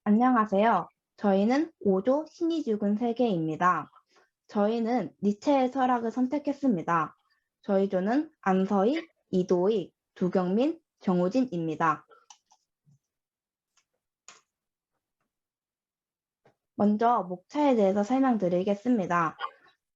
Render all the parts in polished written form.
안녕하세요. 저희는 5조 신이 죽은 세계입니다. 저희는 니체의 철학을 선택했습니다. 저희 조는 안서희, 이도희, 두경민, 정우진입니다. 먼저 목차에 대해서 설명드리겠습니다.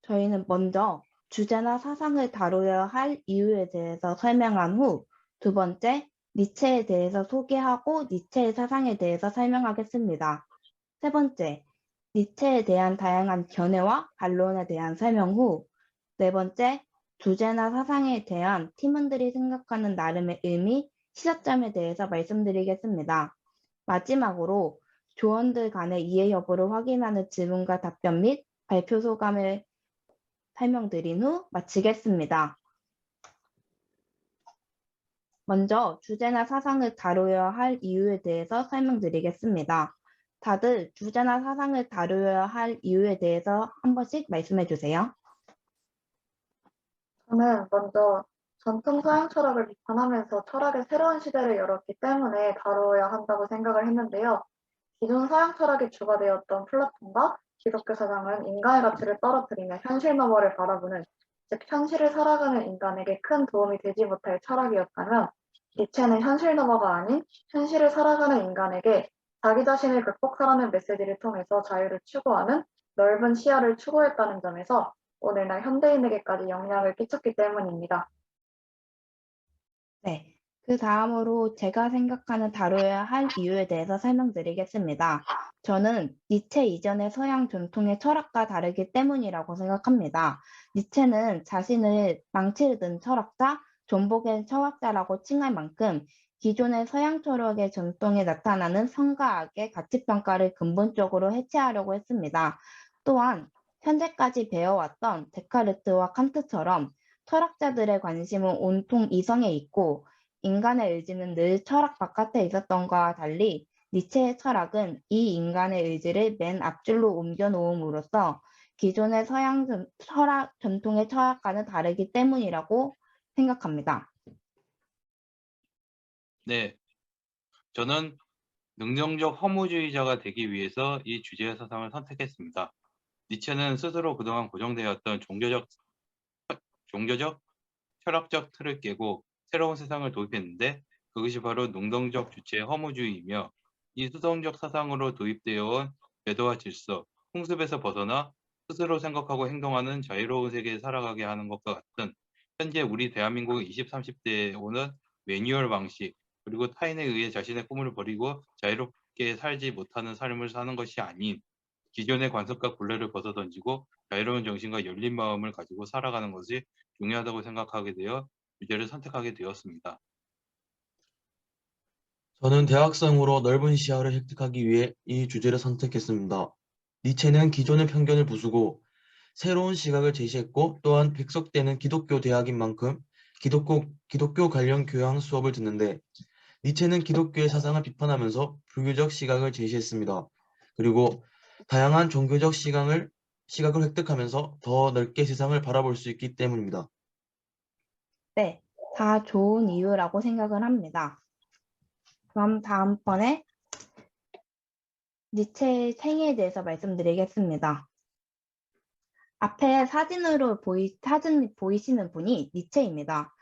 저희는 먼저 주제나 사상을 다루어야 할 이유에 대해서 설명한 후, 두 번째, 니체에 대해서 소개하고 니체의 사상에 대해서 설명하겠습니다. 세 번째, 니체에 대한 다양한 견해와 반론에 대한 설명 후, 네 번째, 주제나 사상에 대한 팀원들이 생각하는 나름의 의미, 시사점에 대해서 말씀드리겠습니다. 마지막으로 조원들 간의 이해 여부를 확인하는 질문과 답변 및 발표 소감을 설명드린 후 마치겠습니다. 먼저 주제나 사상을 다루어야 할 이유에 대해서 설명드리겠습니다. 다들 주제나 사상을 다루어야 할 이유에 대해서 한 번씩 말씀해 주세요. 저는 먼저 전통 서양 철학을 비판하면서 철학의 새로운 시대를 열었기 때문에 다루어야 한다고 생각을 했는데요. 기존 서양 철학의 주가 되었던 플라톤과 기독교 사상은 인간의 가치를 떨어뜨리며 현실 너머를 바라보는, 즉 현실을 살아가는 인간에게 큰 도움이 되지 못할 철학이었다면, 니체는 현실 너머가 아닌 현실을 살아가는 인간에게 자기 자신을 극복하라는 메시지를 통해서 자유를 추구하는 넓은 시야를 추구했다는 점에서 오늘날 현대인에게까지 영향을 끼쳤기 때문입니다. 네. 그 다음으로 제가 생각하는 다루어야 할 이유에 대해서 설명드리겠습니다. 저는 니체 이전의 서양 전통의 철학과 다르기 때문이라고 생각합니다. 니체는 자신을 망치를 든 철학자, 존복의 철학자라고 칭할 만큼 기존의 서양 철학의 전통에 나타나는 성과 악의 가치평가를 근본적으로 해체하려고 했습니다. 또한 현재까지 배워왔던 데카르트와 칸트처럼 철학자들의 관심은 온통 이성에 있고 인간의 의지는 늘 철학 바깥에 있었던 것과 달리 니체의 철학은 이 인간의 의지를 맨 앞줄로 옮겨놓음으로써 기존의 서양 철학 전통의 철학과는 다르기 때문이라고 생각합니다. 네, 저는 능동적 허무주의자가 되기 위해서 이 주제의 사상을 선택했습니다. 니체는 스스로 그동안 고정되었던 종교적, 철학적 틀을 깨고 새로운 세상을 도입했는데 그것이 바로 능동적 주체의 허무주의이며 이 수동적 사상으로 도입되어 온 궤도와 질서, 풍습에서 벗어나 스스로 생각하고 행동하는 자유로운 세계에 살아가게 하는 것과 같은 현재 우리 대한민국 20, 30대에 오는 매뉴얼 방식, 그리고 타인에 의해 자신의 꿈을 버리고 자유롭게 살지 못하는 삶을 사는 것이 아닌 기존의 관습과 굴레를 벗어던지고 자유로운 정신과 열린 마음을 가지고 살아가는 것이 중요하다고 생각하게 되어 주제를 선택하게 되었습니다. 저는 대학생으로 넓은 시야를 획득하기 위해 이 주제를 선택했습니다. 니체는 기존의 편견을 부수고 새로운 시각을 제시했고 또한 백석대는 기독교 대학인 만큼 기독교 관련 교양 수업을 듣는데 니체는 기독교의 사상을 비판하면서 불교적 시각을 제시했습니다. 그리고 다양한 종교적 시각을 획득하면서 더 넓게 세상을 바라볼 수 있기 때문입니다. 네, 다 좋은 이유라고 생각을 합니다. 그럼 다음번에 니체의 생애에 대해서 말씀드리겠습니다. 앞에 사진 보이시는 분이 니체입니다.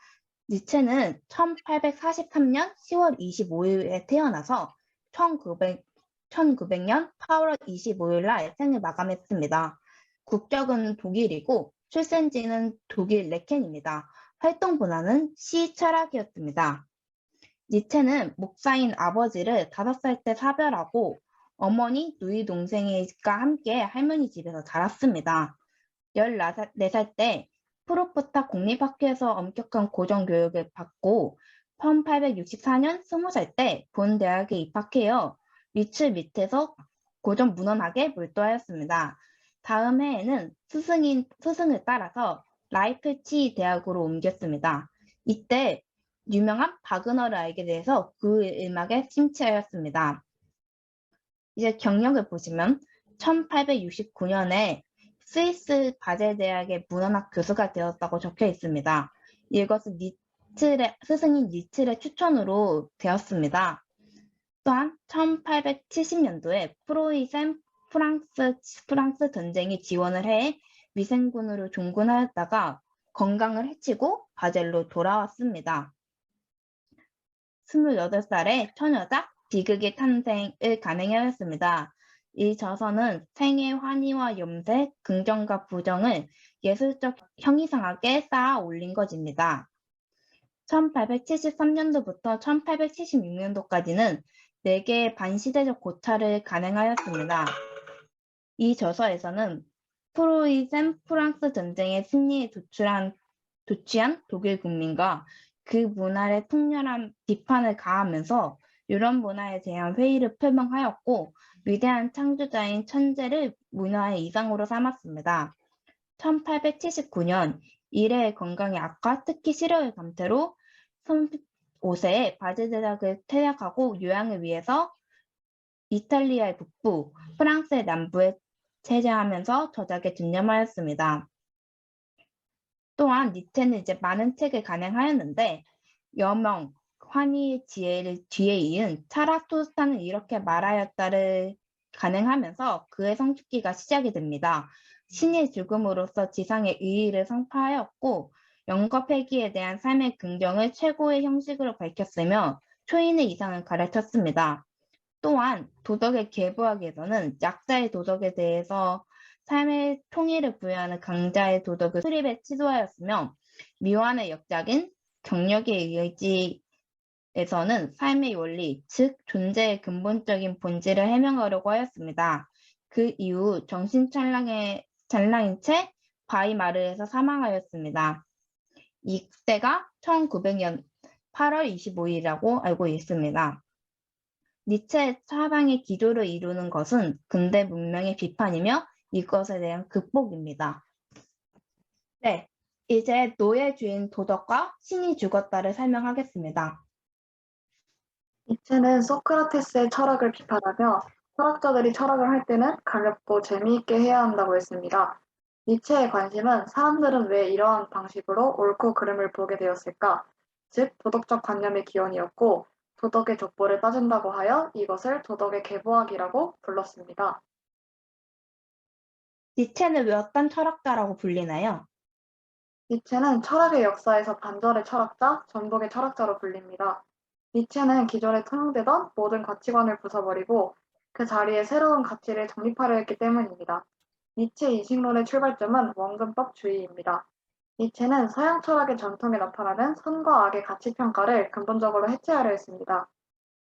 니체는 1843년 10월 25일에 태어나서 1900년 8월 25일 날 생을 마감했습니다. 국적은 독일이고 출생지는 독일 레켄입니다. 활동 분야는 시 철학이었습니다. 니체는 목사인 아버지를 5살 때 사별하고 어머니, 누이 동생과 함께 할머니 집에서 자랐습니다. 14살 때 프로프타 국립학교에서 엄격한 고정교육을 받고 1864년 20살 때 본 대학에 입학해요. 밑을 밑에서 고전 문헌학에 몰두하였습니다. 다음 해에는 스승을 따라서 라이프치히 대학으로 옮겼습니다. 이때 유명한 바그너를 알게 돼서 그 음악에 심취하였습니다. 이제 경력을 보시면 1869년에 스위스 바젤 대학의 문헌학 교수가 되었다고 적혀 있습니다. 이것은 스승인 니츠의 추천으로 되었습니다. 또한 1870년도에 프로이센 프랑스 전쟁에 지원을 해 위생군으로 종군하였다가 건강을 해치고 바젤로 돌아왔습니다. 28살에 처녀작 비극의 탄생을 간행하였습니다. 이 저서는 생의 환희와 염색, 긍정과 부정을 예술적 형이상하게 쌓아 올린 것입니다. 1873년도부터 1876년도까지는 4개의 반시대적 고찰을 간행하였습니다. 이 저서에서는 프로이센 프랑스 전쟁의 승리에 도취한 독일 국민과 그 문화에 통렬한 비판을 가하면서 유럽 문화에 대한 회의를 표명하였고 위대한 창조자인 천재를 문화의 이상으로 삼았습니다. 1879년 이래의 건강의 악화, 특히 시력의 감퇴로 35세에 바제 제작을 퇴학하고 요양을 위해서 이탈리아의 북부, 프랑스의 남부에 체제하면서 저작에 전념하였습니다. 또한 니체는 이제 많은 책을 간행하였는데 여명, 환희의 지혜를 뒤에 이은 차라토스타는 이렇게 말하였다를 간행하면서 그의 성숙기가 시작이 됩니다. 신의 죽음으로써 지상의 의의를 선포하였고 영과 폐기에 대한 삶의 긍정을 최고의 형식으로 밝혔으며 초인의 이상을 가르쳤습니다. 또한 도덕의 계보학에서는 약자의 도덕에 대해서 삶의 통일을 부여하는 강자의 도덕을 수립에 치도하였으며 미완의 역작인 경력의 의지에서는 삶의 원리, 즉 존재의 근본적인 본질을 해명하려고 하였습니다. 그 이후 정신찬란인 채 바이마르에서 사망하였습니다. 이때가 1900년 8월 25일이라고 알고 있습니다. 니체의 사상의 기조를 이루는 것은 근대 문명의 비판이며 이것에 대한 극복입니다. 네, 이제 노예 주인 도덕과 신이 죽었다를 설명하겠습니다. 니체는 소크라테스의 철학을 비판하며 철학자들이 철학을 할 때는 가볍고 재미있게 해야 한다고 했습니다. 니체의 관심은 사람들은 왜 이러한 방식으로 옳고 그름을 보게 되었을까? 즉 도덕적 관념의 기원이었고 도덕의 족보를 따진다고 하여 이것을 도덕의 계보학이라고 불렀습니다. 니체는 왜 어떤 철학자라고 불리나요? 니체는 철학의 역사에서 반절의 철학자, 전복의 철학자로 불립니다. 니체는 기존에 통용되던 모든 가치관을 부숴버리고 그 자리에 새로운 가치를 정립하려 했기 때문입니다. 니체 이식론의 출발점은 원근법주의입니다. 니체는 서양 철학의 전통에 나타나는 선과 악의 가치평가를 근본적으로 해체하려 했습니다.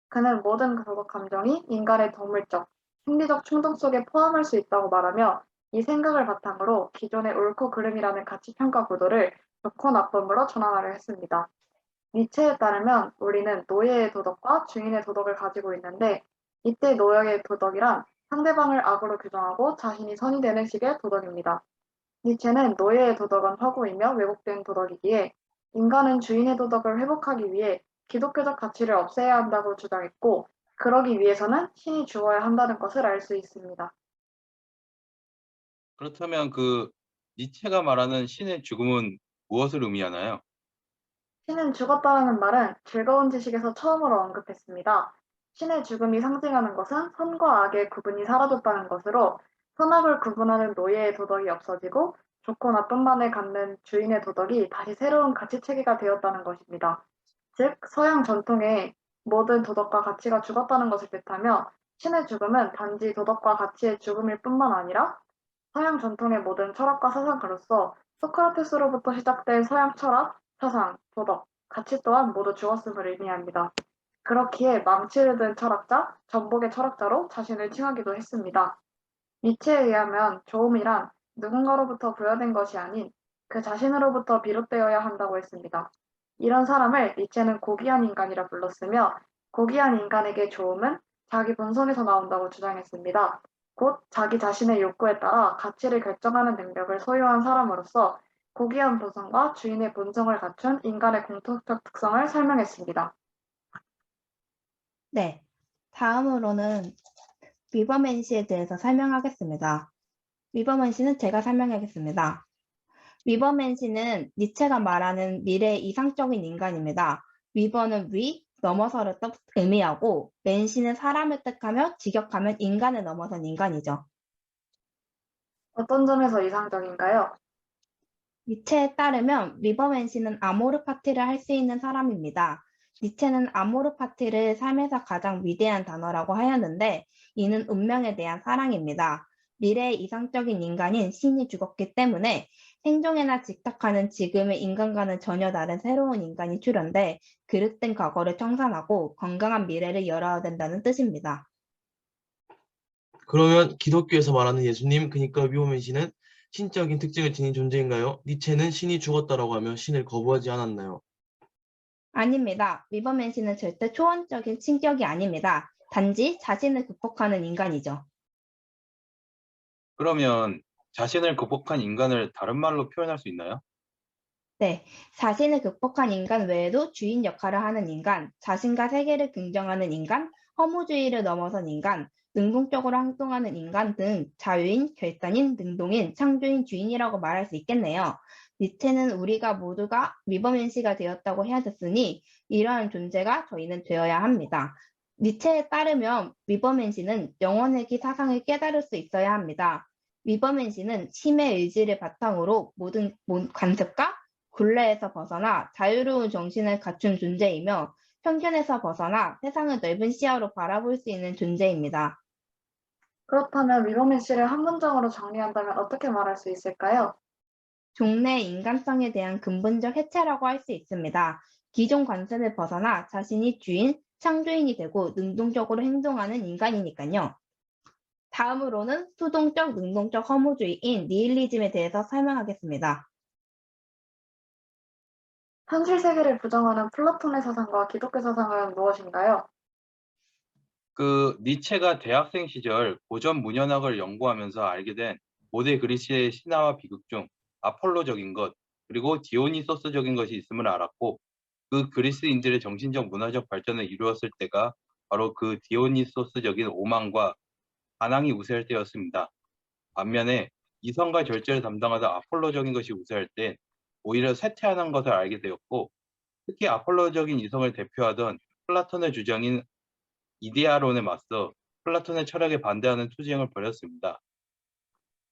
그는 모든 도덕 감정이 인간의 동물적, 생리적 충동 속에 포함할 수 있다고 말하며 이 생각을 바탕으로 기존의 옳고 그름이라는 가치평가 구도를 좋고 나쁨으로 전환하려 했습니다. 니체에 따르면 우리는 노예의 도덕과 주인의 도덕을 가지고 있는데 이때 노예의 도덕이란 상대방을 악으로 규정하고 자신이 선이 되는 식의 도덕입니다. 니체는 노예의 도덕은 허구이며 왜곡된 도덕이기에 인간은 주인의 도덕을 회복하기 위해 기독교적 가치를 없애야 한다고 주장했고 그러기 위해서는 신이 죽어야 한다는 것을 알 수 있습니다. 그렇다면 그 니체가 말하는 신의 죽음은 무엇을 의미하나요? 신은 죽었다라는 말은 즐거운 지식에서 처음으로 언급했습니다. 신의 죽음이 상징하는 것은 선과 악의 구분이 사라졌다는 것으로 선악을 구분하는 노예의 도덕이 없어지고 좋고 나쁨만을 갖는 주인의 도덕이 다시 새로운 가치체계가 되었다는 것입니다. 즉 서양 전통의 모든 도덕과 가치가 죽었다는 것을 뜻하며 신의 죽음은 단지 도덕과 가치의 죽음일 뿐만 아니라 서양 전통의 모든 철학과 사상가로서 소크라테스로부터 시작된 서양 철학, 사상, 도덕, 가치 또한 모두 죽었음을 의미합니다. 그렇기에 망치를 든 철학자, 전복의 철학자로 자신을 칭하기도 했습니다. 니체에 의하면 좋음이란 누군가로부터 부여된 것이 아닌 그 자신으로부터 비롯되어야 한다고 했습니다. 이런 사람을 니체는 고귀한 인간이라 불렀으며 고귀한 인간에게 좋음은 자기 본성에서 나온다고 주장했습니다. 곧 자기 자신의 욕구에 따라 가치를 결정하는 능력을 소유한 사람으로서 고귀한 본성과 주인의 본성을 갖춘 인간의 공통적 특성을 설명했습니다. 네, 다음으로는 위버맨 씨에 대해서 설명하겠습니다. 위버맨 씨는 제가 설명하겠습니다. 위버맨 씨는 니체가 말하는 미래의 이상적인 인간입니다. 위버는 위, 넘어서를 의미하고 맨시는 사람을 뜻하며 직역하면 인간을 넘어선 인간이죠. 어떤 점에서 이상적인가요? 니체에 따르면 리버맨시는 아모르 파티를 할 수 있는 사람입니다. 니체는 아모르 파티를 삶에서 가장 위대한 단어라고 하였는데 이는 운명에 대한 사랑입니다. 미래의 이상적인 인간인 신이 죽었기 때문에 생존에나 직탁하는 지금의 인간과는 전혀 다른 새로운 인간이 출현돼 그릇된 과거를 청산하고 건강한 미래를 열어야 된다는 뜻입니다. 그러면 기독교에서 말하는 예수님, 그러니까 위버맨시는 신적인 특징을 지닌 존재인가요? 니체는 신이 죽었다라고 하며 신을 거부하지 않았나요? 아닙니다. 리버맨시는 절대 초원적인 신격이 아닙니다. 단지 자신을 극복하는 인간이죠. 그러면 자신을 극복한 인간을 다른 말로 표현할 수 있나요? 네, 자신을 극복한 인간 외에도 주인 역할을 하는 인간, 자신과 세계를 긍정하는 인간, 허무주의를 넘어선 인간, 능동적으로 행동하는 인간 등 자유인, 결단인, 능동인, 창조인, 주인이라고 말할 수 있겠네요. 니체는 우리가 모두가 리버맨시가 되었다고 해야겠으니 이러한 존재가 저희는 되어야 합니다. 니체에 따르면 리버맨시는 영혼회귀 사상을 깨달을 수 있어야 합니다. 리버맨시는 힘의 의지를 바탕으로 모든 관습과 굴레에서 벗어나 자유로운 정신을 갖춘 존재이며 편견에서 벗어나 세상을 넓은 시야로 바라볼 수 있는 존재입니다. 그렇다면 위버맨시를 한 문장으로 정리한다면 어떻게 말할 수 있을까요? 종래의 인간성에 대한 근본적 해체라고 할 수 있습니다. 기존 관습을 벗어나 자신이 주인, 창조인이 되고 능동적으로 행동하는 인간이니까요. 다음으로는 수동적, 능동적 허무주의인 니힐리즘에 대해서 설명하겠습니다. 현실 세계를 부정하는 플라톤의 사상과 기독교 사상은 무엇인가요? 니체가 대학생 시절 고전 문현학을 연구하면서 알게 된 고대 그리스의 신화와 비극 중 아폴로적인 것, 그리고 디오니소스적인 것이 있음을 알았고, 그 그리스인들의 정신적 문화적 발전을 이루었을 때가 바로 그 디오니소스적인 오만과 반항이 우세할 때였습니다. 반면에 이성과 절제를 담당하던 아폴로적인 것이 우세할 땐 오히려 쇠퇴하는 것을 알게 되었고, 특히 아폴로적인 이성을 대표하던 플라톤의 주장인 이데아론에 맞서 플라톤의 철학에 반대하는 투쟁을 벌였습니다.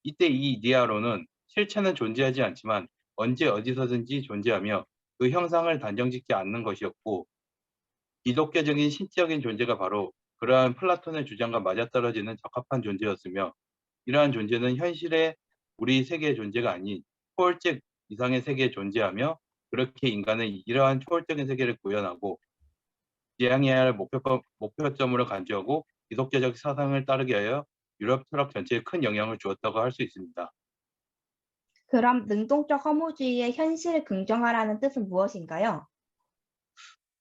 이때 이 이데아론은 실체는 존재하지 않지만 언제 어디서든지 존재하며 그 형상을 단정짓지 않는 것이었고, 기독교적인 신적인 존재가 바로 그러한 플라톤의 주장과 맞아떨어지는 적합한 존재였으며, 이러한 존재는 현실의 우리 세계의 존재가 아닌 초월적 이상의 세계에 존재하며, 그렇게 인간은 이러한 초월적인 세계를 구현하고 지향해야 할 목표점으로 간주하고 기독교적 사상을 따르게 하여 유럽 철학 전체에 큰 영향을 주었다고 할 수 있습니다. 그럼 능동적 허무주의의 현실을 긍정하라는 뜻은 무엇인가요?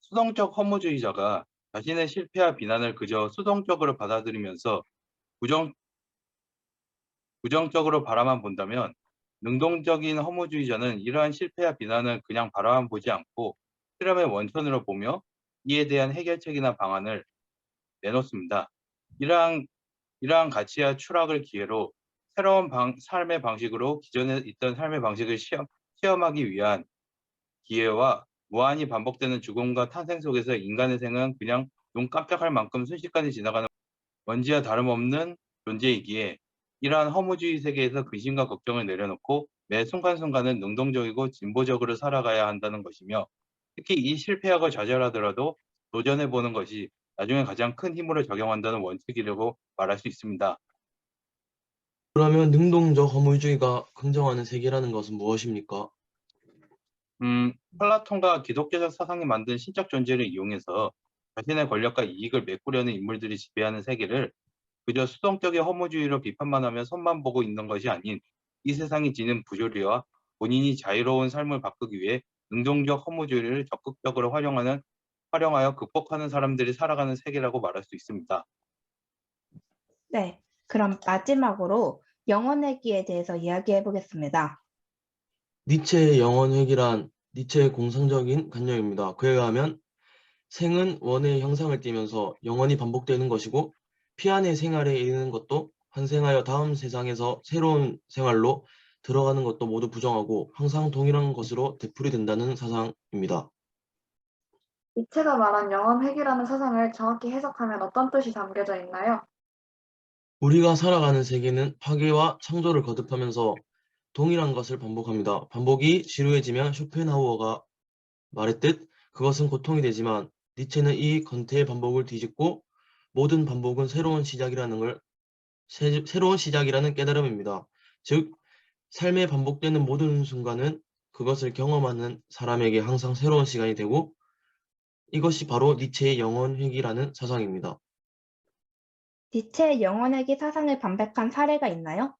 수동적 허무주의자가 자신의 실패와 비난을 그저 수동적으로 받아들이면서 부정적으로 바라만 본다면, 능동적인 허무주의자는 이러한 실패와 비난을 그냥 바라만 보지 않고 실험의 원천으로 보며 이에 대한 해결책이나 방안을 내놓습니다. 이러한 가치와 추락을 기회로 새로운 삶의 방식으로 기존에 있던 삶의 방식을 시험하기 위한 기회와 무한히 반복되는 죽음과 탄생 속에서 인간의 생은 그냥 눈 깜짝할 만큼 순식간에 지나가는 먼지와 다름없는 존재이기에, 이러한 허무주의 세계에서 근심과 걱정을 내려놓고 매 순간순간은 능동적이고 진보적으로 살아가야 한다는 것이며, 특히 이 실패하고 좌절하더라도 도전해보는 것이 나중에 가장 큰 힘으로 작용한다는 원칙이라고 말할 수 있습니다. 그러면 능동적 허물주의가 긍정하는 세계라는 것은 무엇입니까? 플라톤과 기독교적 사상이 만든 신적 존재를 이용해서 자신의 권력과 이익을 메꾸려는 인물들이 지배하는 세계를 그저 수동적인 허무주의로 비판만 하며 손만 보고 있는 것이 아닌, 이 세상이 지닌 부조리와 본인이 자유로운 삶을 바꾸기 위해 능동적 허무주의를 적극적으로 활용하여 극복하는 사람들이 살아가는 세계라고 말할 수 있습니다. 네, 그럼 마지막으로 영혼회귀에 대해서 이야기해 보겠습니다. 니체의 영혼회귀란 니체의 공상적인 관념입니다. 그에 의하면 생은 원의 형상을 띠면서 영원히 반복되는 것이고, 피안의 생활에 이르는 것도 환생하여 다음 세상에서 새로운 생활로 들어가는 것도 모두 부정하고 항상 동일한 것으로 되풀이된다는 사상입니다. 니체가 말한 영원회귀라는 사상을 정확히 해석하면 어떤 뜻이 담겨져 있나요? 우리가 살아가는 세계는 파괴와 창조를 거듭하면서 동일한 것을 반복합니다. 반복이 지루해지면 쇼펜하우어가 말했듯 그것은 고통이 되지만 니체는 이 건태의 반복을 뒤집고 모든 반복은 새로운 시작이라는 깨달음입니다. 즉 삶에 반복되는 모든 순간은 그것을 경험하는 사람에게 항상 새로운 시간이 되고 이것이 바로 니체의 영원회귀라는 사상입니다. 니체의 영원회귀 사상을 반박한 사례가 있나요?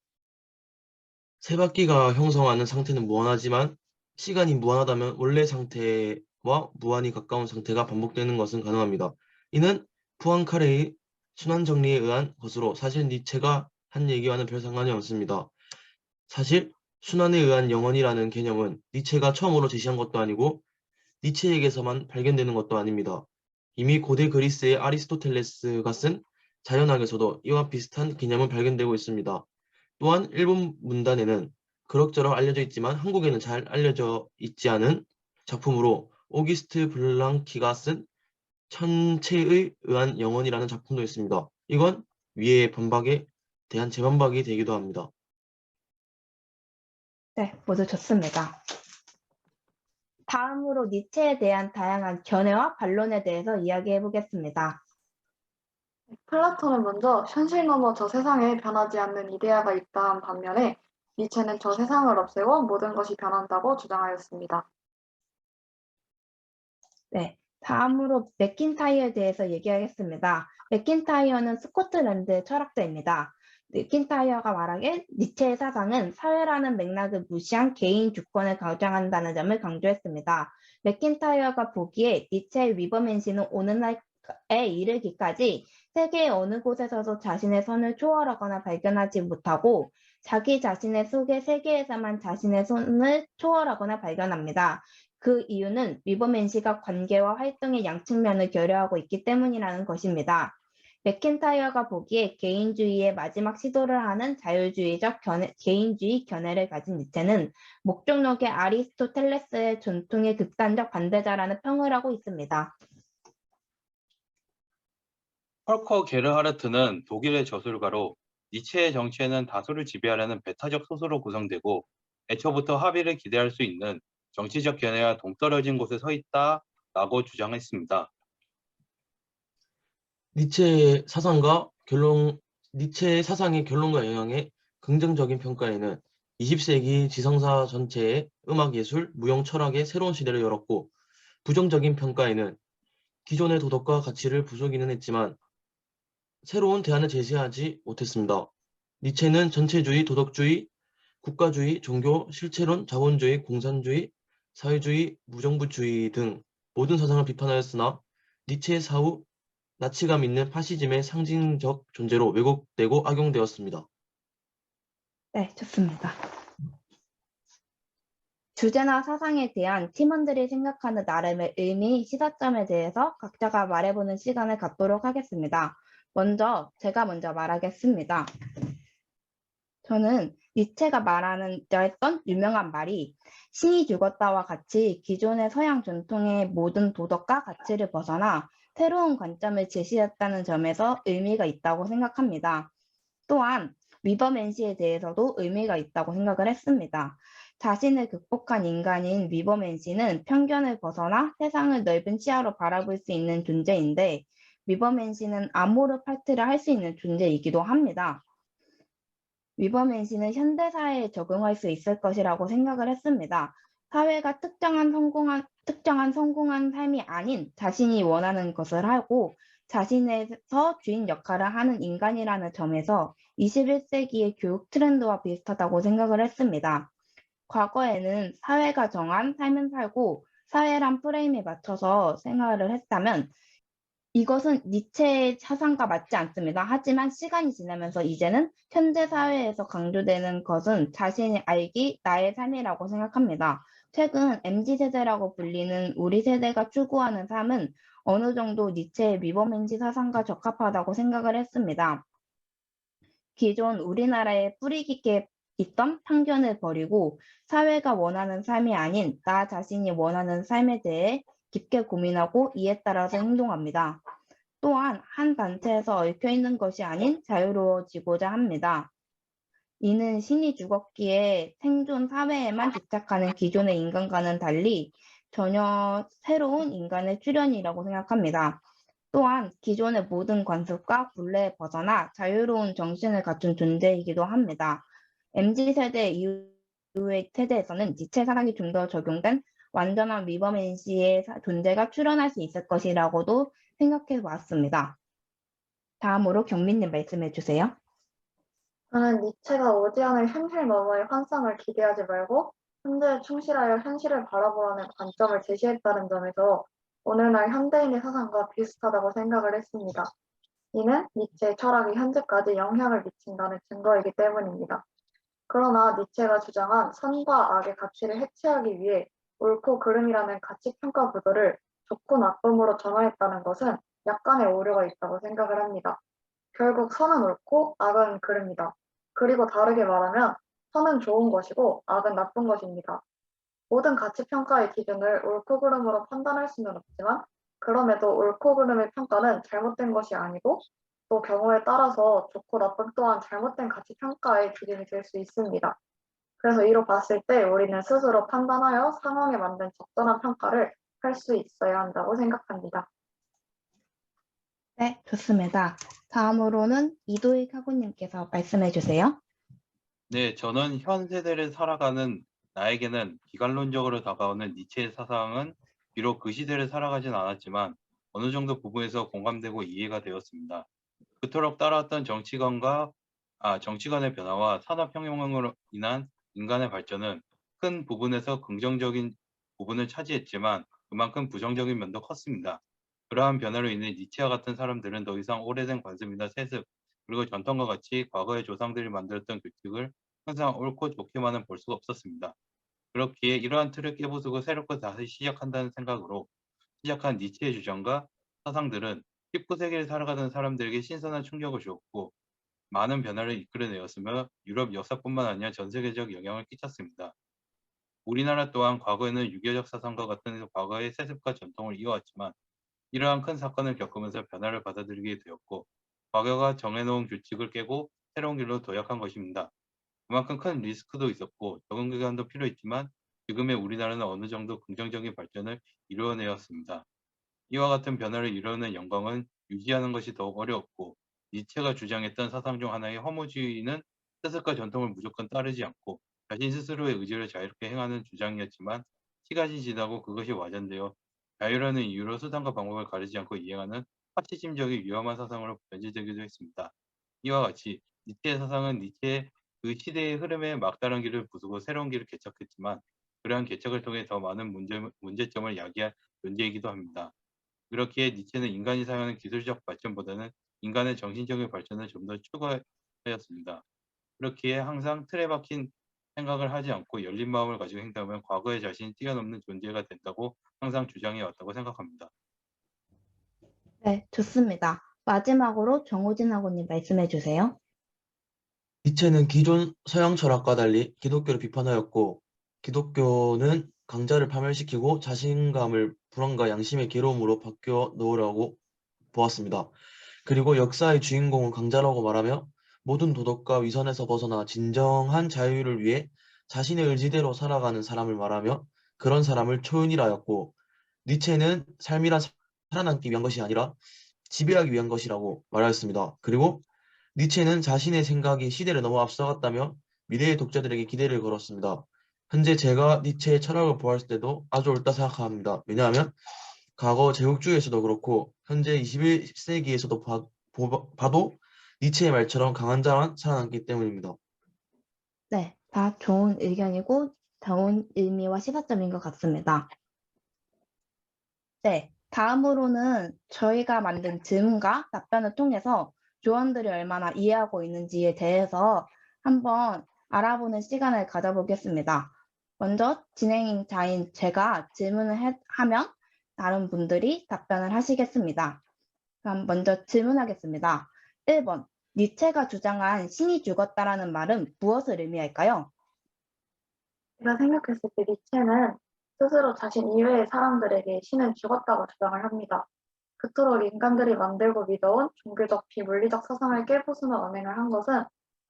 세바퀴가 형성하는 상태는 무한하지만 시간이 무한하다면 원래 상태와 무한히 가까운 상태가 반복되는 것은 가능합니다. 이는 푸앙카레의 순환정리에 의한 것으로 사실 니체가 한 얘기와는 별 상관이 없습니다. 사실 순환에 의한 영원이라는 개념은 니체가 처음으로 제시한 것도 아니고 니체에게서만 발견되는 것도 아닙니다. 이미 고대 그리스의 아리스토텔레스가 쓴 자연학에서도 이와 비슷한 개념은 발견되고 있습니다. 또한 일본 문단에는 그럭저럭 알려져 있지만 한국에는 잘 알려져 있지 않은 작품으로 오기스트 블랑키가 쓴 천체에 의한 영혼이라는 작품도 있습니다. 이건 위의 반박에 대한 재반박이 되기도 합니다. 네, 모두 좋습니다. 다음으로 니체에 대한 다양한 견해와 반론에 대해서 이야기해 보겠습니다. 플라톤은 먼저 현실 너머 저 세상에 변하지 않는 이데아가 있다는 반면에 니체는 저 세상을 없애고 모든 것이 변한다고 주장하였습니다. 네, 다음으로 맥킨타이어에 대해서 얘기하겠습니다. 맥킨타이어는 스코틀랜드 철학자입니다. 맥킨타이어가 말하길 니체의 사상은 사회라는 맥락을 무시한 개인 주권을 가장한다는 점을 강조했습니다. 맥킨타이어가 보기에 니체의 위버맨시는 오늘날에 이르기까지 세계의 어느 곳에서도 자신의 선을 초월하거나 발견하지 못하고 자기 자신의 속의 세계에서만 자신의 선을 초월하거나 발견합니다. 그 이유는 위버맨시가 관계와 활동의 양측면을 결여하고 있기 때문이라는 것입니다. 맥킨타이어가 보기에 개인주의의 마지막 시도를 하는 자유주의적 개인주의 견해를 가진 니체는 목적록의 아리스토텔레스의 전통의 극단적 반대자라는 평을 하고 있습니다. 펄커 게르하르트는 독일의 저술가로 니체의 정치에는 다수를 지배하려는 배타적 소수로 구성되고 애초부터 합의를 기대할 수 있는 정치적 견해와 동떨어진 곳에 서 있다라고 주장했습니다. 니체의 사상의 결론과 영향의 긍정적인 평가에는 20세기 지성사 전체의 음악 예술, 무용 철학의 새로운 시대를 열었고 부정적인 평가에는 기존의 도덕과 가치를 부수기는 했지만 새로운 대안을 제시하지 못했습니다. 니체는 전체주의, 도덕주의, 국가주의, 종교, 실체론, 자본주의, 공산주의, 사회주의, 무정부주의 등 모든 사상을 비판하였으나 니체의 사후 나치가 믿는 파시즘의 상징적 존재로 왜곡되고 악용되었습니다. 네, 좋습니다. 주제나 사상에 대한 팀원들이 생각하는 나름의 의미, 시사점에 대해서 각자가 말해보는 시간을 갖도록 하겠습니다. 제가 먼저 말하겠습니다. 저는 니체가 했던 유명한 말이 신이 죽었다와 같이 기존의 서양 전통의 모든 도덕과 가치를 벗어나 새로운 관점을 제시했다는 점에서 의미가 있다고 생각합니다. 또한 위버맨시에 대해서도 의미가 있다고 생각을 했습니다. 자신을 극복한 인간인 위버맨시는 편견을 벗어나 세상을 넓은 시야로 바라볼 수 있는 존재인데 위버맨시는 아모르 파트를 할 수 있는 존재이기도 합니다. 위버맨시는 현대사회에 적응할 수 있을 것이라고 생각을 했습니다. 사회가 특정한 성공한 삶이 아닌 자신이 원하는 것을 하고 자신에서 주인 역할을 하는 인간이라는 점에서 21세기의 교육 트렌드와 비슷하다고 생각을 했습니다. 과거에는 사회가 정한 삶을 살고 사회란 프레임에 맞춰서 생활을 했다면 이것은 니체의 사상과 맞지 않습니다. 하지만 시간이 지나면서 이제는 현재 사회에서 강조되는 것은 자신이 알기, 나의 삶이라고 생각합니다. 최근 MZ세대라고 불리는 우리 세대가 추구하는 삶은 어느 정도 니체의 위버맨시 사상과 적합하다고 생각을 했습니다. 기존 우리나라에 뿌리 깊게 있던 편견을 버리고 사회가 원하는 삶이 아닌 나 자신이 원하는 삶에 대해 깊게 고민하고 이에 따라서 행동합니다. 또한 한 단체에서 얽혀 있는 것이 아닌 자유로워지고자 합니다. 이는 신이 죽었기에 생존 사회에만 집착하는 기존의 인간과는 달리 전혀 새로운 인간의 출현이라고 생각합니다. 또한 기존의 모든 관습과 굴레에 벗어나 자유로운 정신을 갖춘 존재이기도 합니다. MZ세대 이후의 세대에서는 니체 사상이 좀 더 적용된 완전한 위버맨시의 존재가 출현할 수 있을 것이라고도 생각해 왔습니다. 다음으로 경민님 말씀해 주세요. 저는 니체가 오지 않을 현실 너머의 환상을 기대하지 말고 현재에 충실하여 현실을 바라보라는 관점을 제시했다는 점에서 오늘날 현대인의 사상과 비슷하다고 생각을 했습니다. 이는 니체의 철학이 현재까지 영향을 미친다는 증거이기 때문입니다. 그러나 니체가 주장한 선과 악의 가치를 해체하기 위해 옳고 그름이라는 가치평가 구도를 좋고 나쁨으로 전환했다는 것은 약간의 오류가 있다고 생각을 합니다. 결국 선은 옳고 악은 그릅니다. 그리고 다르게 말하면 선은 좋은 것이고 악은 나쁜 것입니다. 모든 가치평가의 기준을 옳고 그름으로 판단할 수는 없지만 그럼에도 옳고 그름의 평가는 잘못된 것이 아니고 또 경우에 따라서 좋고 나쁨 또한 잘못된 가치평가의 기준이 될 수 있습니다. 그래서 이로 봤을 때 우리는 스스로 판단하여 상황에 맞는 적절한 평가를 할 수 있어야 한다고 생각합니다. 네, 좋습니다. 다음으로는 이도익 학우님께서 말씀해 주세요. 네, 저는 현 세대를 살아가는 나에게는 비관론적으로 다가오는 니체의 사상은 비록 그 시대를 살아가진 않았지만 어느 정도 부분에서 공감되고 이해가 되었습니다. 그토록 따라왔던 정치관의 변화와 산업혁명으로 인한 인간의 발전은 큰 부분에서 긍정적인 부분을 차지했지만 그만큼 부정적인 면도 컸습니다. 그러한 변화로 인해 니체와 같은 사람들은 더 이상 오래된 관습이나 세습, 그리고 전통과 같이 과거의 조상들이 만들었던 규칙을 항상 옳고 좋게만은 볼 수가 없었습니다. 그렇기에 이러한 틀을 깨부수고 새롭게 다시 시작한다는 생각으로 시작한 니체의 주장과 사상들은 19세기를 살아가던 사람들에게 신선한 충격을 주었고 많은 변화를 이끌어내었으며 유럽 역사뿐만 아니라 전 세계적 영향을 끼쳤습니다. 우리나라 또한 과거에는 유교적 사상과 같은 과거의 세습과 전통을 이어왔지만 이러한 큰 사건을 겪으면서 변화를 받아들이게 되었고 과거가 정해놓은 규칙을 깨고 새로운 길로 도약한 것입니다. 그만큼 큰 리스크도 있었고 적응 기간도 필요했지만 지금의 우리나라는 어느 정도 긍정적인 발전을 이루어내었습니다. 이와 같은 변화를 이루어낸 영광은 유지하는 것이 더욱 어려웠고 니체가 주장했던 사상 중 하나의 허무주의는 세습과 전통을 무조건 따르지 않고 자신 스스로의 의지를 자유롭게 행하는 주장이었지만 시간이 지나고 그것이 와전되어 자유라는 이유로 수단과 방법을 가리지 않고 이행하는 파시즘적인 위험한 사상으로 변질되기도 했습니다. 이와 같이 니체의 사상은 니체의 그 시대의 흐름에 막다른 길을 부수고 새로운 길을 개척했지만 그러한 개척을 통해 더 많은 문제점을 야기한 존재이기도 합니다. 그렇기에 니체는 인간이 사용하는 기술적 발전보다는 인간의 정신적인 발전을 좀 더 추구하였습니다. 그렇기에 항상 틀에 박힌 생각을 하지 않고 열린 마음을 가지고 행동하면 과거의 자신이 뛰어넘는 존재가 된다고 항상 주장해 왔다고 생각합니다. 네, 좋습니다. 마지막으로 정호진 학우님 말씀해 주세요. 니체는 기존 서양 철학과 달리 기독교를 비판하였고, 기독교는 강자를 파멸시키고 자신감을 불안과 양심의 괴로움으로 바뀌어 놓으라고 보았습니다. 그리고 역사의 주인공은 강자라고 말하며 모든 도덕과 위선에서 벗어나 진정한 자유를 위해 자신의 의지대로 살아가는 사람을 말하며 그런 사람을 초인이라 하였고, 니체는 삶이란 살아남기 위한 것이 아니라 지배하기 위한 것이라고 말하였습니다. 그리고 니체는 자신의 생각이 시대를 너무 앞서갔다며 미래의 독자들에게 기대를 걸었습니다. 현재 제가 니체의 철학을 보았을 때도 아주 옳다 생각합니다. 왜냐하면 과거 제국주의에서도 그렇고 현재 21세기에서도 봐도 니체의 말처럼 강한 자만 살아남기 때문입니다. 네, 다 좋은 의견이고 좋은 의미와 시사점인 것 같습니다. 네, 다음으로는 저희가 만든 질문과 답변을 통해서 조언들이 얼마나 이해하고 있는지에 대해서 한번 알아보는 시간을 가져보겠습니다. 먼저 진행자인 제가 질문을 하면 다른 분들이 답변을 하시겠습니다. 그럼 먼저 질문하겠습니다. 1번, 니체가 주장한 신이 죽었다라는 말은 무엇을 의미할까요? 제가 생각했을 때 니체는 스스로 자신 이외의 사람들에게 신은 죽었다고 주장을 합니다. 그토록 인간들이 만들고 믿어온 종교적 비물리적 사상을 깨부수는 언행을 한 것은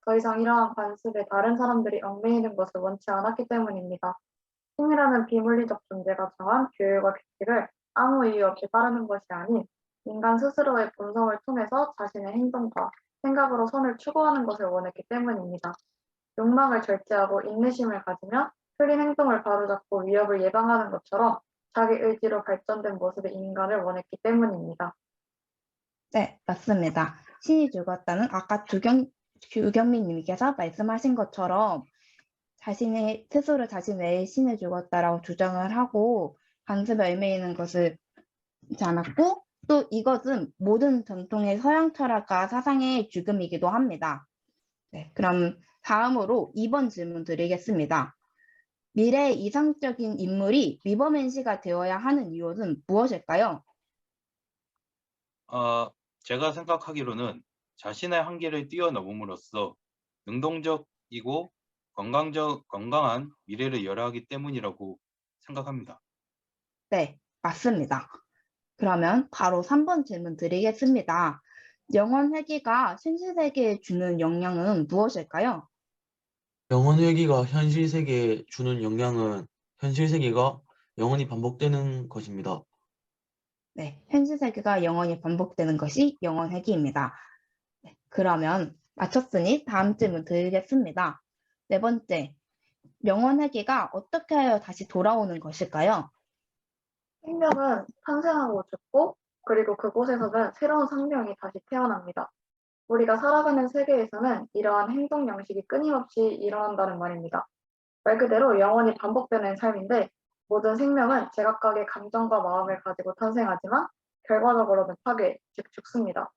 더 이상 이러한 관습에 다른 사람들이 얽매이는 것을 원치 않았기 때문입니다. 신이라는 비물리적 존재가 정한 규율과 규칙을 아무 이유 없이 따르는 것이 아닌 인간 스스로의 본성을 통해서 자신의 행동과 생각으로 선을 추구하는 것을 원했기 때문입니다. 욕망을 절제하고 인내심을 가지며 틀린 행동을 바로잡고 위협을 예방하는 것처럼 자기 의지로 발전된 모습의 인간을 원했기 때문입니다. 네, 맞습니다. 신이 죽었다는 아까 주경민 님께서 말씀하신 것처럼 자신의 스스로 자신 외에 신이 죽었다라고 주장을 하고 관습에 얽매이는 것을 하지 않았고 또 이것은 모든 전통의 서양 철학과 사상의 죽음이기도 합니다. 네, 그럼 다음으로 2번 질문 드리겠습니다. 미래의 이상적인 인물이 위버맨시가 되어야 하는 이유는 무엇일까요? 제가 생각하기로는 자신의 한계를 뛰어넘음으로써 능동적이고 건강한 미래를 열어가기 때문이라고 생각합니다. 네, 맞습니다. 그러면 바로 3번 질문 드리겠습니다. 영원 회귀가 현실 세계에 주는 영향은 무엇일까요? 영원 회귀가 현실 세계에 주는 영향은 현실 세계가 영원히 반복되는 것입니다. 네, 현실 세계가 영원히 반복되는 것이 영원 회귀입니다. 네, 그러면 맞췄으니 다음 질문 드리겠습니다. 네 번째, 영원 회귀가 어떻게 하여 다시 돌아오는 것일까요? 생명은 탄생하고 죽고 그리고 그곳에서는 새로운 생명이 다시 태어납니다. 우리가 살아가는 세계에서는 이러한 행동 양식이 끊임없이 일어난다는 말입니다. 말 그대로 영원히 반복되는 삶인데 모든 생명은 제각각의 감정과 마음을 가지고 탄생하지만 결과적으로는 파괴, 즉 죽습니다.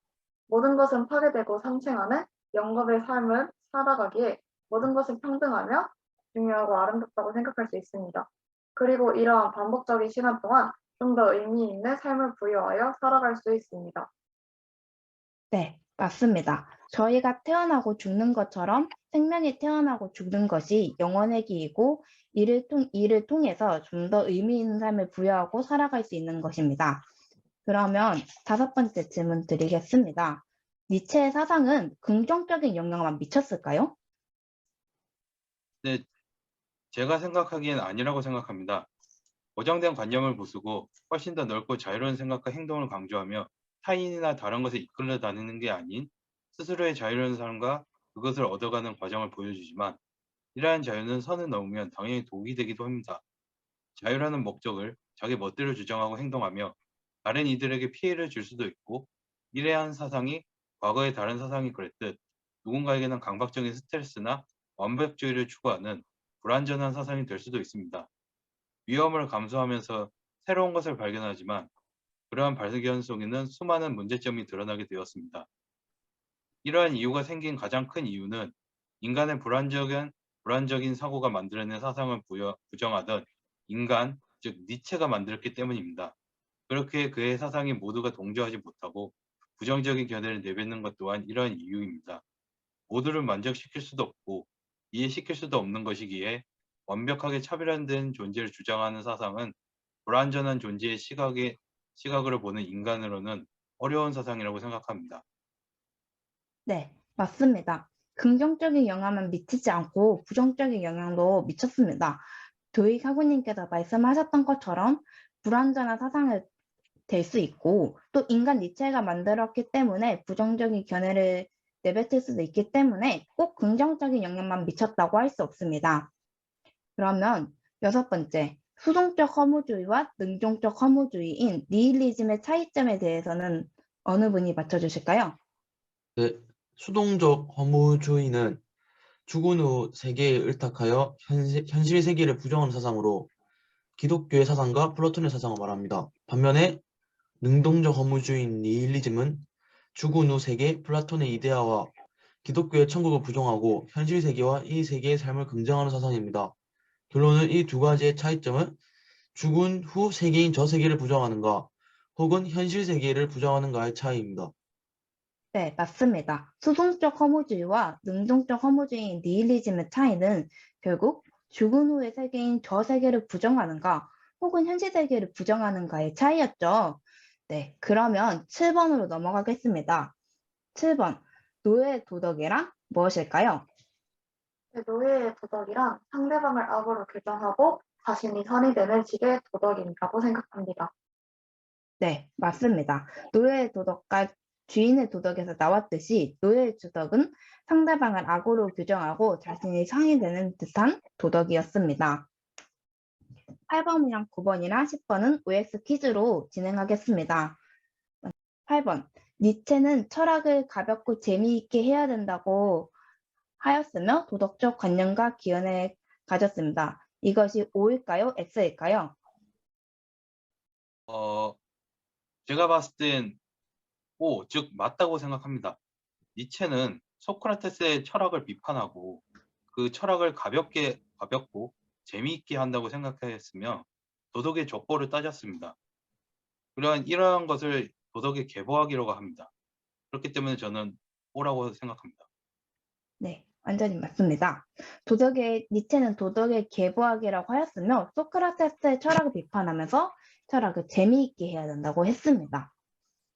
모든 것은 파괴되고 상생하는 영겁의 삶을 살아가기에 모든 것은 평등하며 중요하고 아름답다고 생각할 수 있습니다. 그리고 이러한 반복적인 시간 동안 좀 더 의미 있는 삶을 부여하여 살아갈 수 있습니다. 네, 맞습니다. 저희가 태어나고 죽는 것처럼 생명이 태어나고 죽는 것이 영원의 기이고 이를 통해서 좀 더 의미 있는 삶을 부여하고 살아갈 수 있는 것입니다. 그러면 5번째 질문 드리겠습니다. 니체의 사상은 긍정적인 영향만 미쳤을까요? 네, 제가 생각하기엔 아니라고 생각합니다. 고정된 관념을 부수고 훨씬 더 넓고 자유로운 생각과 행동을 강조하며 타인이나 다른 것에 이끌려 다니는 게 아닌 스스로의 자유로운 삶과 그것을 얻어가는 과정을 보여주지만 이러한 자유는 선을 넘으면 당연히 독이 되기도 합니다. 자유라는 목적을 자기 멋대로 주장하고 행동하며 다른 이들에게 피해를 줄 수도 있고 미래한 사상이 과거의 다른 사상이 그랬듯 누군가에게는 강박적인 스트레스나 완벽주의를 추구하는 불완전한 사상이 될 수도 있습니다. 위험을 감수하면서 새로운 것을 발견하지만 그러한 발견 속에는 수많은 문제점이 드러나게 되었습니다. 이러한 이유가 생긴 가장 큰 이유는 인간의 불안적인 사고가 만들어낸 사상을 부정하던 인간, 즉 니체가 만들었기 때문입니다. 그렇게 그의 사상이 모두가 동조하지 못하고 부정적인 견해를 내뱉는 것 또한 이러한 이유입니다. 모두를 만족시킬 수도 없고 이해시킬 수도 없는 것이기에 완벽하게 차별화된 존재를 주장하는 사상은 불완전한 존재의 시각으로 보는 인간으로는 어려운 사상이라고 생각합니다. 네, 맞습니다. 긍정적인 영향만 미치지 않고 부정적인 영향도 미쳤습니다. 도익 학우님께서 말씀하셨던 것처럼 불완전한 사상을 될 수 있고 또 인간 니체가 만들었기 때문에 부정적인 견해를 내뱉을 수도 있기 때문에 꼭 긍정적인 영향만 미쳤다고 할 수 없습니다. 그러면 6번째, 수동적 허무주의와 능동적 허무주의인 니힐리즘의 차이점에 대해서는 어느 분이 맞춰주실까요? 네, 수동적 허무주의는 죽은 후 세계에 의탁하여 현실 세계를 부정하는 사상으로 기독교의 사상과 플라톤의 사상을 말합니다. 반면에 능동적 허무주의인 니힐리즘은 죽은 후 세계, 플라톤의 이데아와 기독교의 천국을 부정하고 현실 세계와 이 세계의 삶을 긍정하는 사상입니다. 결론은 이 두 가지의 차이점은 죽은 후 세계인 저 세계를 부정하는가 혹은 현실 세계를 부정하는가의 차이입니다. 네, 맞습니다. 수동적 허무주의와 능동적 허무주의인 니힐리즘의 차이는 결국 죽은 후의 세계인 저 세계를 부정하는가 혹은 현실 세계를 부정하는가의 차이였죠. 네, 그러면 7번으로 넘어가겠습니다. 7번, 노예의 도덕이란 무엇일까요? 노예의 도덕이란 상대방을 악으로 규정하고 자신이 선이 되는 식의 도덕이라고 생각합니다. 네, 맞습니다. 노예의 도덕과 주인의 도덕에서 나왔듯이 노예의 도덕은 상대방을 악으로 규정하고 자신이 상이 되는 듯한 도덕이었습니다. 8번이랑 9번이랑 10번은 OX 퀴즈로 진행하겠습니다. 8번, 니체는 철학을 가볍고 재미있게 해야 된다고 하였으며 도덕적 관념과 기원을 가졌습니다. 이것이 O일까요? X일까요? 제가 봤을 땐 O, 즉 맞다고 생각합니다. 니체는 소크라테스의 철학을 비판하고 그 철학을 가볍고 재미있게 한다고 생각했으며 도덕의 족보를 따졌습니다. 이러한 것을 도덕의 계보학이라고 합니다. 그렇기 때문에 저는 O라고 생각합니다. 네, 완전히 맞습니다. 니체는 도덕의 계보학이라고 하였으며 소크라테스의 철학을 비판하면서 철학을 재미있게 해야 된다고 했습니다.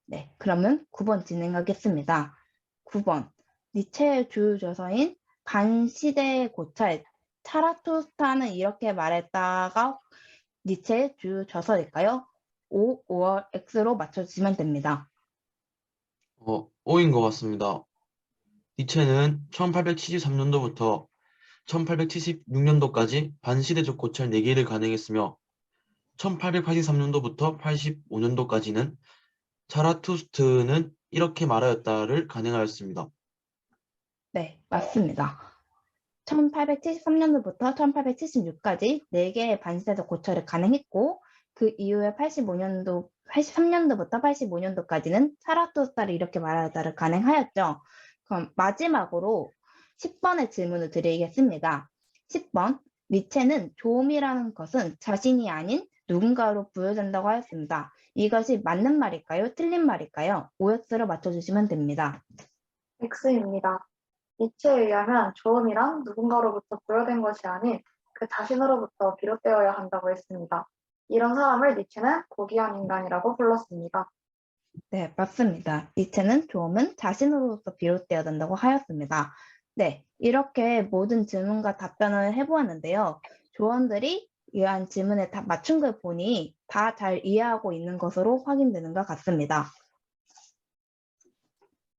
네, 그러면 9번 진행하겠습니다. 9번, 니체의 주요 저서인 반시대의 고찰, 차라투스트라는 이렇게 말했다가 니체의 주요 저서일까요? O, 5월 X로 맞춰주시면 됩니다. O인 것 같습니다. 니체는 1873년도부터 1876년도까지 반시대적 고찰 4개를 간행했으며 1883년도부터 85년도까지는 자라투스트는 이렇게 말하였다를 간행하였습니다. 네, 맞습니다. 1873년도부터 1876까지 4개의 반시대적 고찰을 간행했고 그 이후에 83년도부터 85년도까지는 차라투스타를 이렇게 말하였다를 간행하였죠. 그럼 마지막으로 10번의 질문을 드리겠습니다. 10번, 니체는 조음이라는 것은 자신이 아닌 누군가로 부여된다고 하였습니다. 이것이 맞는 말일까요? 틀린 말일까요? OX로 맞춰주시면 됩니다. X입니다. 니체에 의하면 조음이란 누군가로부터 부여된 것이 아닌 그 자신으로부터 비롯되어야 한다고 했습니다. 이런 사람을 니체는 고귀한 인간이라고 불렀습니다. 네, 맞습니다. 니체는 조음은 자신으로부터 비롯되어야 된다고 하였습니다. 네, 이렇게 모든 질문과 답변을 해보았는데요. 조원들이 이러한 질문에 다 맞춘 걸 보니 다 잘 이해하고 있는 것으로 확인되는 것 같습니다.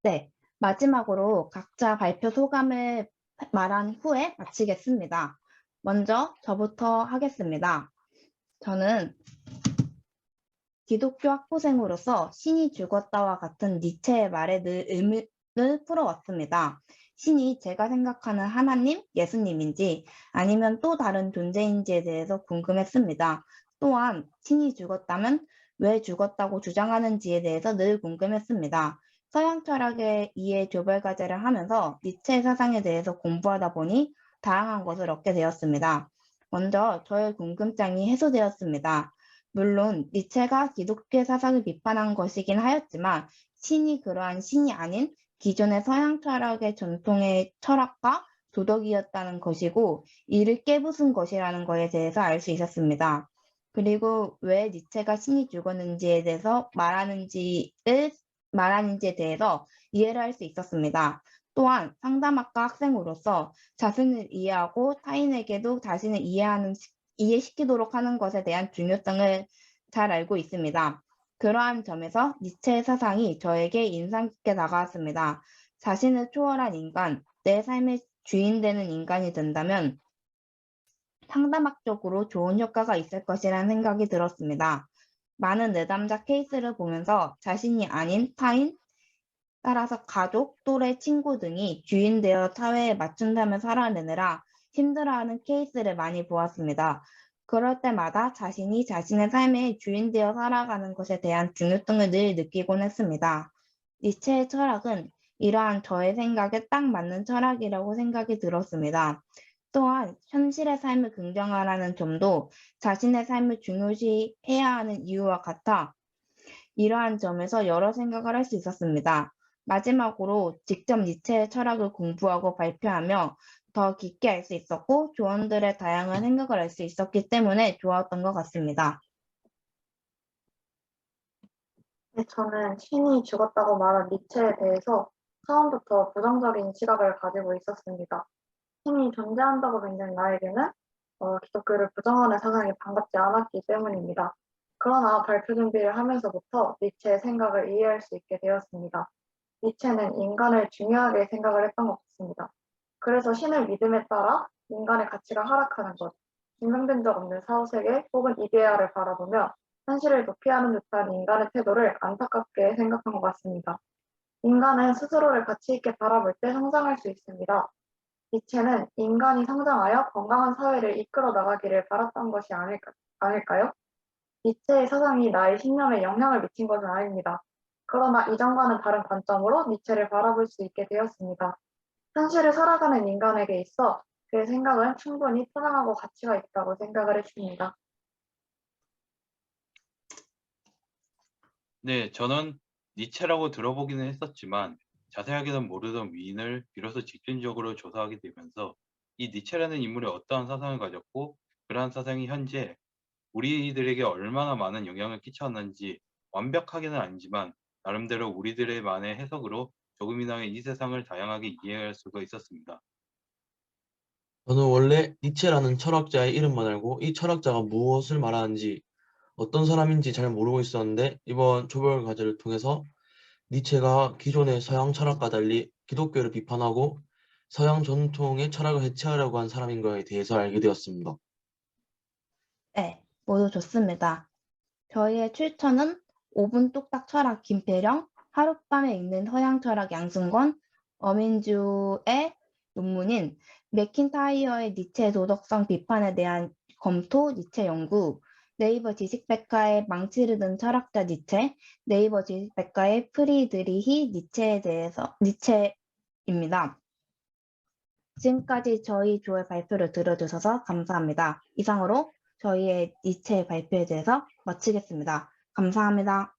네, 마지막으로 각자 발표 소감을 말한 후에 마치겠습니다. 먼저 저부터 하겠습니다. 저는 기독교 학부생으로서 신이 죽었다와 같은 니체의 말에 늘 의문을 풀어왔습니다. 신이 제가 생각하는 하나님, 예수님인지 아니면 또 다른 존재인지에 대해서 궁금했습니다. 또한 신이 죽었다면 왜 죽었다고 주장하는지에 대해서 늘 궁금했습니다. 서양 철학의 이해 조별 과제를 하면서 니체의 사상에 대해서 공부하다 보니 다양한 것을 얻게 되었습니다. 먼저 저의 궁금증이 해소되었습니다. 물론 니체가 기독교 사상을 비판한 것이긴 하였지만 신이 그러한 신이 아닌 기존의 서양 철학의 전통의 철학과 도덕이었다는 것이고 이를 깨부순 것이라는 것에 대해서 알 수 있었습니다. 그리고 왜 니체가 신이 죽었는지에 대해서 말하는지에 대해서 이해를 할 수 있었습니다. 또한 상담학과 학생으로서 자신을 이해하고 타인에게도 자신을 이해시키도록 하는 것에 대한 중요성을 잘 알고 있습니다. 그러한 점에서 니체의 사상이 저에게 인상 깊게 다가왔습니다. 자신을 초월한 인간, 내 삶의 주인 되는 인간이 된다면 상담학적으로 좋은 효과가 있을 것이라는 생각이 들었습니다. 많은 내담자 케이스를 보면서 자신이 아닌 타인, 따라서 가족, 또래, 친구 등이 주인 되어 사회에 맞춘다며 살아내느라 힘들어하는 케이스를 많이 보았습니다. 그럴 때마다 자신이 자신의 삶의 주인 되어 살아가는 것에 대한 중요성을 늘 느끼곤 했습니다. 니체의 철학은 이러한 저의 생각에 딱 맞는 철학이라고 생각이 들었습니다. 또한 현실의 삶을 긍정하라는 점도 자신의 삶을 중요시해야 하는 이유와 같아 이러한 점에서 여러 생각을 할 수 있었습니다. 마지막으로 직접 니체의 철학을 공부하고 발표하며 더 깊게 알 수 있었고 조언들의 다양한 생각을 알 수 있었기 때문에 좋았던 것 같습니다. 네, 저는 신이 죽었다고 말한 니체에 대해서 처음부터 부정적인 시각을 가지고 있었습니다. 신이 존재한다고 믿는 나에게는 기독교를 부정하는 사상이 반갑지 않았기 때문입니다. 그러나 발표 준비를 하면서부터 니체의 생각을 이해할 수 있게 되었습니다. 니체는 인간을 중요하게 생각을 했던 것 같습니다. 그래서 신을 믿음에 따라 인간의 가치가 하락하는 것, 증명된 적 없는 사후세계 혹은 이데아를 바라보며 현실을 도피하는 듯한 인간의 태도를 안타깝게 생각한 것 같습니다. 인간은 스스로를 가치 있게 바라볼 때 성장할 수 있습니다. 니체는 인간이 성장하여 건강한 사회를 이끌어 나가기를 바랐던 것이 아닐까요? 니체의 사상이 나의 신념에 영향을 미친 것은 아닙니다. 그러나 이전과는 다른 관점으로 니체를 바라볼 수 있게 되었습니다. 현실을 살아가는 인간에게 있어 그의 생각은 충분히 타당하고 가치가 있다고 생각을 했습니다. 네, 저는 니체라고 들어보기는 했었지만 자세하게는 모르던 위인을 비로소 집중적으로 조사하게 되면서 이 니체라는 인물이 어떠한 사상을 가졌고 그러한 사상이 현재 우리들에게 얼마나 많은 영향을 끼쳤는지 완벽하게는 아니지만 나름대로 우리들의만의 해석으로 조금이나마 이 세상을 다양하게 이해할 수가 있었습니다. 저는 원래 니체라는 철학자의 이름만 알고 이 철학자가 무엇을 말하는지 어떤 사람인지 잘 모르고 있었는데 이번 조별 과제를 통해서 니체가 기존의 서양 철학과 달리 기독교를 비판하고 서양 전통의 철학을 해체하려고 한 사람인 거에 대해서 알게 되었습니다. 네, 모두 좋습니다. 저희의 출처는 5분 뚝딱 철학 김필영, 하룻밤에 읽는 서양 철학 양승권, 어민주의 논문인 맥킨타이어의 니체 도덕성 비판에 대한 검토 니체 연구, 네이버 지식백과의 망치를 든 철학자 니체, 네이버 지식백과의 프리드리히 니체에 대해서 니체입니다. 지금까지 저희 조의 발표를 들어주셔서 감사합니다. 이상으로 저희의 니체 발표에 대해서 마치겠습니다. 감사합니다.